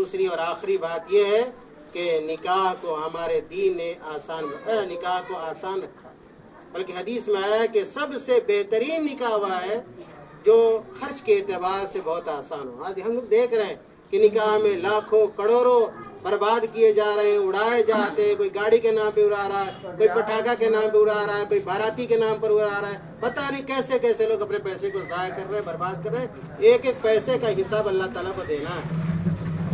دوسری اور آخری بات یہ ہے کہ نکاح کو ہمارے دین نے نکاح کو آسان رکھا، بلکہ حدیث میں آیا ہے کہ سب سے بہترین نکاح ہوا ہے جو خرچ کے اعتبار سے بہت آسان ہو۔ آج ہم لوگ دیکھ رہے ہیں کہ نکاح میں لاکھوں کروڑوں برباد کیے جا رہے ہیں، اڑائے جاتے ہیں، کوئی گاڑی کے نام پہ اڑا رہا ہے، کوئی پٹاخہ کے نام پہ اڑا رہا ہے، کوئی باراتی کے نام پر اڑا رہا ہے، پتہ نہیں کیسے کیسے لوگ اپنے پیسے کو ضائع کر رہے ہیں، برباد کر رہے ہیں۔ ایک ایک پیسے کا حساب اللہ تعالیٰ کو دینا ہے،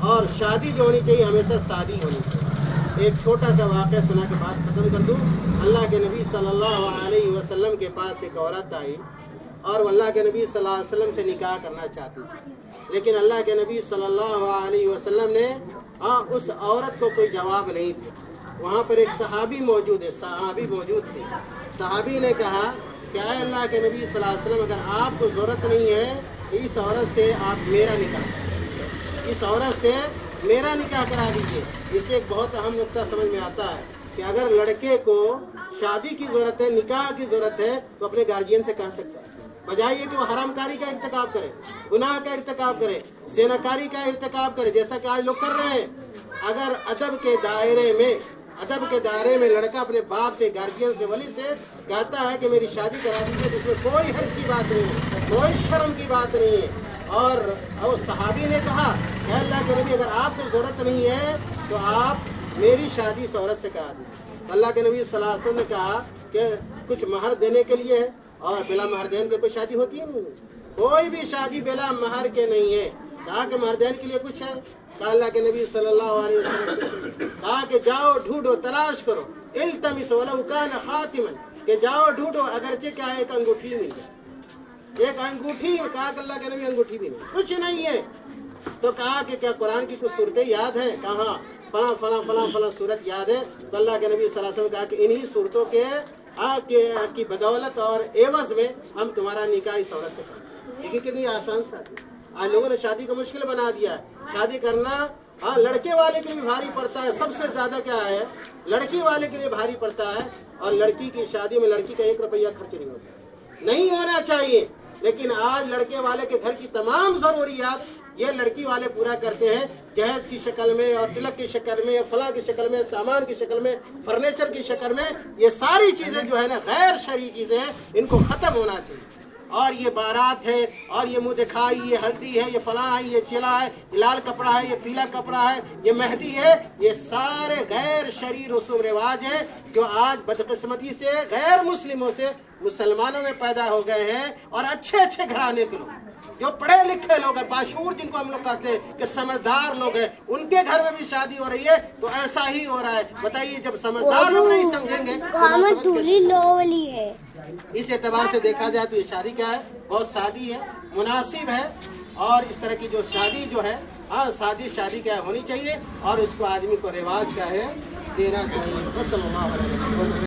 اور شادی جو ہونی چاہیے ہمیشہ سادی ہونی چاہیے۔ ایک چھوٹا سا واقعہ سنا کے بات ختم کر دوں۔ اللہ کے نبی صلی اللہ علیہ وسلم کے پاس ایک عورت آئی اور وہ اللہ کے نبی صلی اللہ علیہ وسلم سے نکاح کرنا چاہتی تھی، لیکن اللہ کے نبی صلی اللہ علیہ وسلم نے اس عورت کو کوئی جواب نہیں دیا۔ وہاں پر ایک صحابی موجود تھے۔ صحابی نے کہا کہ اے اللہ کے نبی صلی اللہ علیہ وسلم، اگر آپ کو ضرورت نہیں ہے تو اس عورت سے آپ میرا نکاح کریں، اس عورت سے میرا نکاح کرا دیجیے۔ اس سے ایک بہت اہم نقطہ سمجھ میں آتا ہے کہ اگر لڑکے کو شادی کی ضرورت ہے، نکاح کی ضرورت ہے، تو اپنے گارجین سے کہہ سکتا ہے، بجائے یہ کہ وہ حرام کاری کا ارتکاب کرے، گناہ کا ارتکاب کرے، زناکاری کا ارتکاب کرے، جیسا کہ آج لوگ کر رہے ہیں۔ اگر ادب کے دائرے میں لڑکا اپنے باپ سے، گارجین سے، ولی سے کہتا ہے کہ میری شادی کرا دیجیے، جس میں کوئی حرج کی بات نہیں ہے، کوئی شرم کی بات نہیں ہے۔ اور صحابی نے کہا کہ اللہ کے نبی، اگر آپ کو ضرورت نہیں ہے تو آپ میری شادی اس عورت سے کرا دیجیے۔ اللہ کے نبی صلی اللہ علیہ وسلم نے کہا کہ کچھ مہر دینے کے لیے ہے، اور بلا مہر دین کے کوئی شادی ہوتی ہے نہیں، کوئی بھی شادی بلا مہر کے نہیں ہے۔ کہا کہ مہر دین کے لیے کچھ ہے؟ کہا اللہ کے نبی صلی اللہ علیہ وسلم کہا کہ جاؤ ڈھونڈو، تلاش کرو، التمس ولو کان خاتما، کہ جاؤ ڈھونڈو اگرچہ کیا ایک انگوٹھی مل جائے، ایک انگوٹھی۔ کہا کہ اللہ کے نبی انگوٹھی بھی نہیں، کچھ نہیں ہے۔ تو کہا کہ کیا قرآن کی کچھ صورتیں یاد ہیں؟ کہاں فلاں فلاں فلاں فلاں صورت یاد ہے؟ تو اللہ کے نبی صلی اللہ علیہ وسلم کہا کہ انہی صورتوں کی بدولت اور عوض میں ہم تمہارا نکاح اس عورت سے کریں۔ لیکن کتنی آسان شادی، آج لوگوں نے شادی کو مشکل بنا دیا ہے۔ شادی کرنا لڑکے والے کے لیے بھاری پڑتا ہے، سب سے زیادہ کیا ہے، لڑکی والے کے لیے بھاری پڑتا ہے۔ اور لڑکی کی شادی میں لڑکی کا 1 روپیہ خرچ نہیں ہوتا، نہیں ہونا چاہیے، لیکن آج لڑکے والے کے گھر کی تمام ضروریات یہ لڑکی والے پورا کرتے ہیں، جہیز کی شکل میں، اور تلک کی شکل میں، فلاں کی شکل میں، سامان کی شکل میں، فرنیچر کی شکل میں۔ یہ ساری چیزیں جو ہے نا غیر شرعی چیزیں ہیں، ان کو ختم ہونا چاہیے۔ اور یہ بارات ہے، اور یہ منہ دکھائی، یہ ہلدی ہے، یہ فلاں ہے، یہ چلا ہے، یہ لال کپڑا ہے، یہ پیلا کپڑا ہے، یہ مہندی ہے، یہ سارے غیر شرعی رسوم رواج ہیں جو آج بدقسمتی سے غیر مسلموں سے مسلمانوں میں پیدا ہو گئے ہیں۔ اور اچھے اچھے گھرانے کے لوگ جو پڑھے لکھے لوگ ہیں، باشعور جن کو ہم لوگ کہتے ہیں کہ سمجھدار لوگ ہیں، ان کے گھر میں بھی شادی ہو رہی ہے، تو ایسا ہی ہو رہا ہے۔ بتائیے، جب سمجھدار لوگ نہیں سمجھیں گے اس اعتبار سے دیکھا جائے تو یہ شادی کیا ہے، بہت سادی ہے، مناسب ہے۔ اور اس طرح کی جو شادی جو ہے، سادی شادی کیا ہونی چاہیے، اور اس کو آدمی کو رواج کیا ہے دینا چاہیے۔